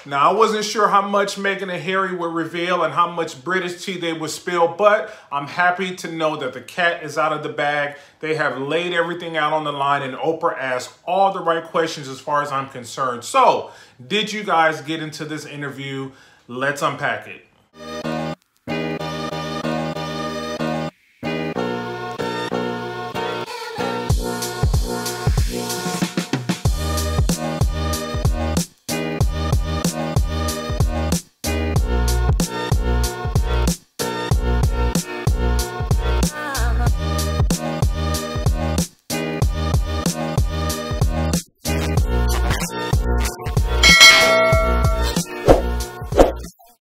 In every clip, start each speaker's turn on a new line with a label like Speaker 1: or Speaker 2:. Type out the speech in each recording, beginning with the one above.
Speaker 1: Now, I wasn't sure how much Meghan and Harry would reveal and how much British tea they would spill, but I'm happy to know that the cat is out of the bag. They have laid everything out on the line, and Oprah asked all the right questions as far as I'm concerned. So, did you guys get into this interview? Let's unpack it.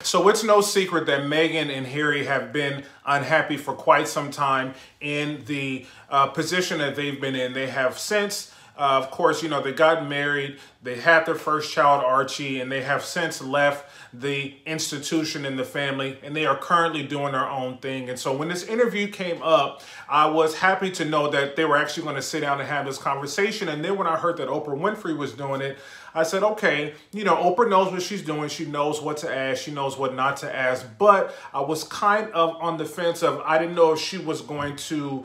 Speaker 1: So it's no secret that Meghan and Harry have been unhappy for quite some time in the position that they've been in. They have since, of course, you know, they got married, they had their first child, Archie, and they have since left the institution in the family, and they are currently doing their own thing. And so when this interview came up, I was happy to know that they were actually going to sit down and have this conversation. And then when I heard that Oprah Winfrey was doing it, I said, okay, you know, Oprah knows what she's doing. She knows what to ask. She knows what not to ask. But I was kind of on the fence of, I didn't know if she was going to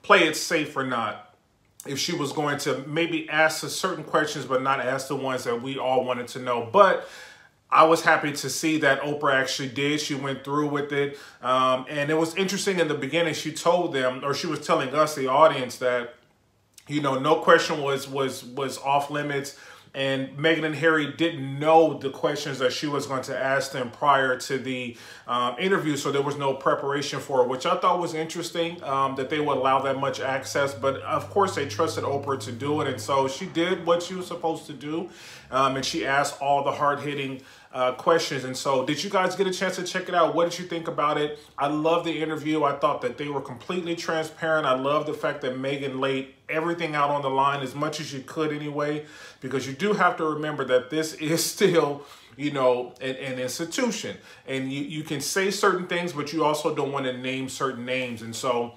Speaker 1: play it safe or not. If she was going to maybe ask certain questions, but not ask the ones that we all wanted to know. But I was happy to see that Oprah actually did. She went through with it. And it was interesting in the beginning. She told them, or she was telling us, the audience, that, you know, no question was off limits. And Meghan and Harry didn't know the questions that she was going to ask them prior to the interview, so there was no preparation for it, which I thought was interesting, that they would allow that much access. But of course, they trusted Oprah to do it, and so she did what she was supposed to do, and she asked all the hard-hitting questions. And so, did you guys get a chance to check it out? What did you think about it? I love the interview. I thought that they were completely transparent. I love the fact that Meghan laid everything out on the line as much as you could anyway, because you do have to remember that this is still, you know, an institution, and you can say certain things, but you also don't want to name certain names. And so,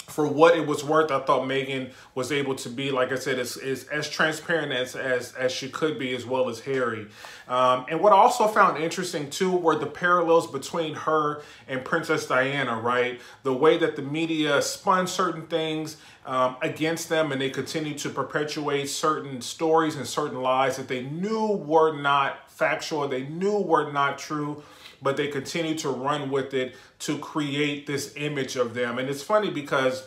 Speaker 1: for what it was worth, I thought Meghan was able to be, like I said, as transparent as she could be, as well as Harry. And what I also found interesting, too, were the parallels between her and Princess Diana, right? The way that the media spun certain things against them, and they continue to perpetuate certain stories and certain lies that they knew were not factual, they knew were not true, but they continue to run with it to create this image of them. And it's funny because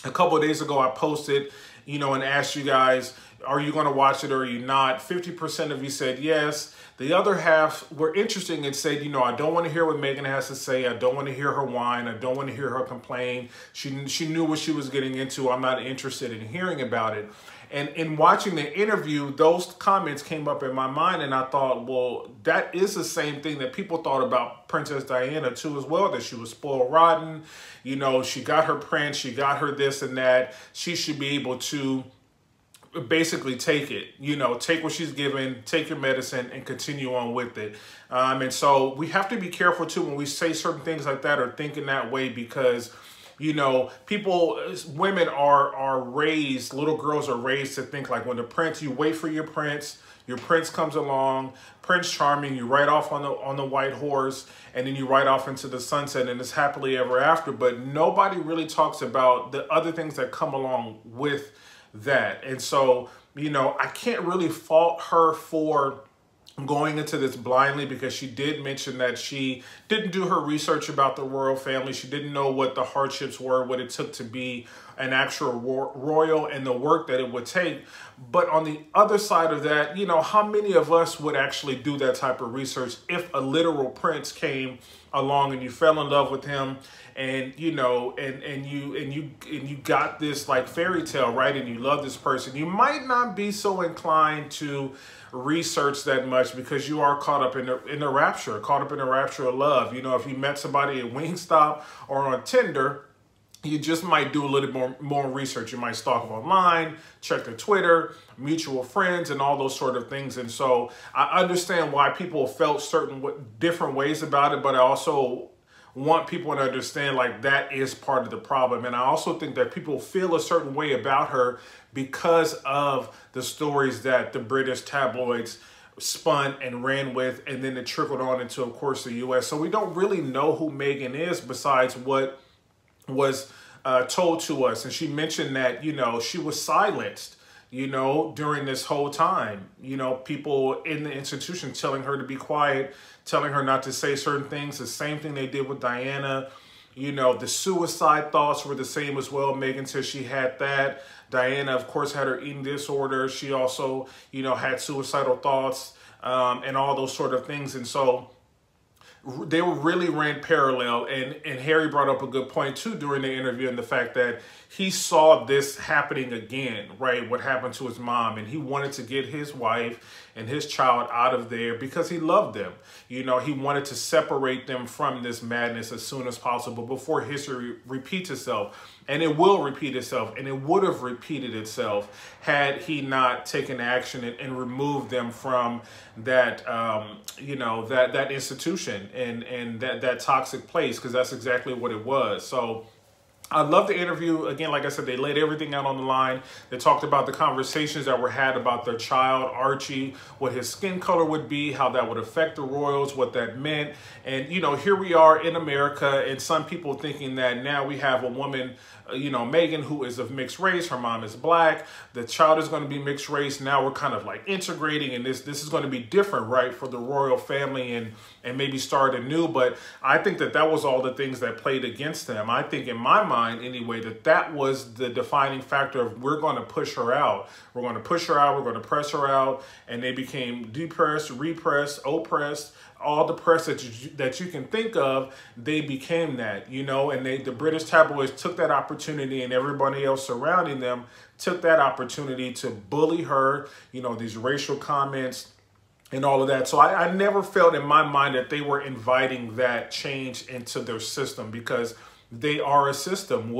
Speaker 1: a couple of days ago I posted, you know, and asked you guys, are you going to watch it or are you not? 50% of you said yes. The other half were interesting and said, you know, I don't want to hear what Meghan has to say. I don't want to hear her whine. I don't want to hear her complain. She knew what she was getting into. I'm not interested in hearing about it. And in watching the interview, those comments came up in my mind, and I thought, well, that is the same thing that people thought about Princess Diana too as well, that she was spoiled rotten. You know, she got her prince, she got her this and that. She should be able to basically take it, you know, take what she's given, take your medicine, and continue on with it. And so we have to be careful too when we say certain things like that or think in that way, because, you know, women are raised, little girls are raised to think like, when the prince, you wait for your prince comes along, Prince Charming, you ride off on the white horse, and then you ride off into the sunset, and it's happily ever after. But nobody really talks about the other things that come along with that. And so, you know, I can't really fault her for going into this blindly, because she did mention that she didn't do her research about the royal family. She didn't know what the hardships were, what it took to be an actual royal, and the work that it would take. But on the other side of that, you know, how many of us would actually do that type of research if a literal prince came along and you fell in love with him, and you know, and you got this like fairy tale, right? And you love this person. You might not be so inclined to research that much, because you are caught up in the rapture, caught up in the rapture of love. You know, if you met somebody at Wingstop or on Tinder, you just might do a little more research. You might stalk them online, check their Twitter, mutual friends, and all those sort of things. And so I understand why people felt different ways about it, but I also want people to understand, like, that is part of the problem. And I also think that people feel a certain way about her because of the stories that the British tabloids spun and ran with, and then it trickled on into, of course, the U.S. So we don't really know who Meghan is besides what was told to us. And she mentioned that, you know, she was silenced, you know, during this whole time. You know, people in the institution telling her to be quiet, telling her not to say certain things. The same thing they did with Diana. You know, the suicide thoughts were the same as well. Meghan said she had that. Diana, of course, had her eating disorder. She also, you know, had suicidal thoughts and all those sort of things. And so they were really ran parallel. And Harry brought up a good point, too, during the interview, and the fact that he saw this happening again, right? What happened to his mom. And he wanted to get his wife and his child out of there because he loved them. You know, he wanted to separate them from this madness as soon as possible before history repeats itself. And it will repeat itself, and it would have repeated itself had he not taken action and removed them from that, you know, that institution and that toxic place, because that's exactly what it was. So I love the interview. Again, like I said, they laid everything out on the line. They talked about the conversations that were had about their child, Archie, what his skin color would be, how that would affect the royals, what that meant. And, you know, here we are in America, and some people thinking that now we have a woman, you know, Meghan, who is of mixed race. Her mom is black. The child is going to be mixed race. Now we're kind of like integrating, and this is going to be different, right, for the royal family and maybe start anew. But I think that was all the things that played against them. I think in my mind, anyway, that was the defining factor of we're going to push her out. We're going to push her out. We're going to press her out. And they became depressed, repressed, oppressed. All the press that you can think of, they became that, you know, and the British tabloids took that opportunity, and everybody else surrounding them took that opportunity to bully her, you know, these racial comments and all of that. So I never felt in my mind that they were inviting that change into their system, because they are a system.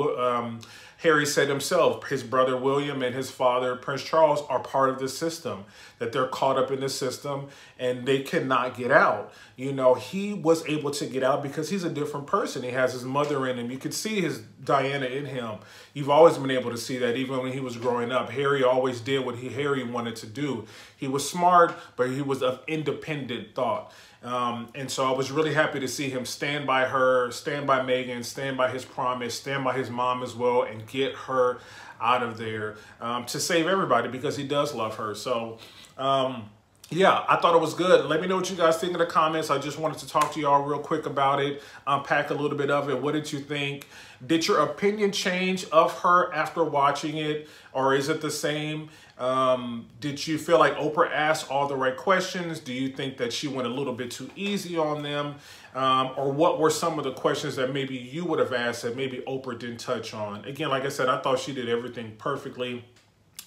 Speaker 1: Harry said himself, his brother William and his father Prince Charles are part of the system, that they're caught up in the system and they cannot get out. You know, he was able to get out because he's a different person. He has his mother in him. You could see his Diana in him. You've always been able to see that even when he was growing up. Harry always did what Harry wanted to do. He was smart, but he was of independent thought. And so I was really happy to see him stand by her, stand by Meghan, stand by his promise, stand by his mom as well, and get her out of there to save everybody, because he does love her. So, yeah, I thought it was good. Let me know what you guys think in the comments. I just wanted to talk to y'all real quick about it, unpack a little bit of it. What did you think? Did your opinion change of her after watching it, or is it the same? Did you feel like Oprah asked all the right questions? Do you think that she went a little bit too easy on them? Or what were some of the questions that maybe you would have asked that maybe Oprah didn't touch on? Again, like I said, I thought she did everything perfectly.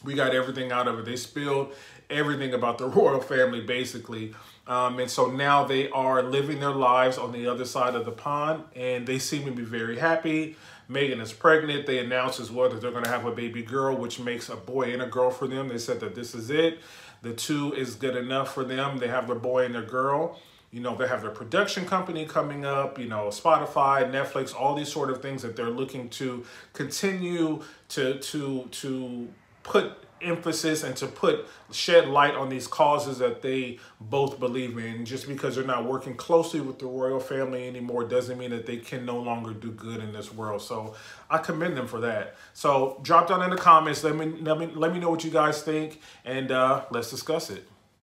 Speaker 1: We got everything out of it. They spilled everything about the royal family, basically. And so now they are living their lives on the other side of the pond, and they seem to be very happy. Meghan is pregnant. They announced as well that they're going to have a baby girl, which makes a boy and a girl for them. They said that this is it. The two is good enough for them. They have their boy and their girl. You know, they have their production company coming up, you know, Spotify, Netflix, all these sort of things that they're looking to continue to put emphasis and to shed light on these causes that they both believe in. Just because they're not working closely with the royal family anymore doesn't mean that they can no longer do good in this world. So I commend them for that. So drop down in the comments. Let me know what you guys think, and let's discuss it.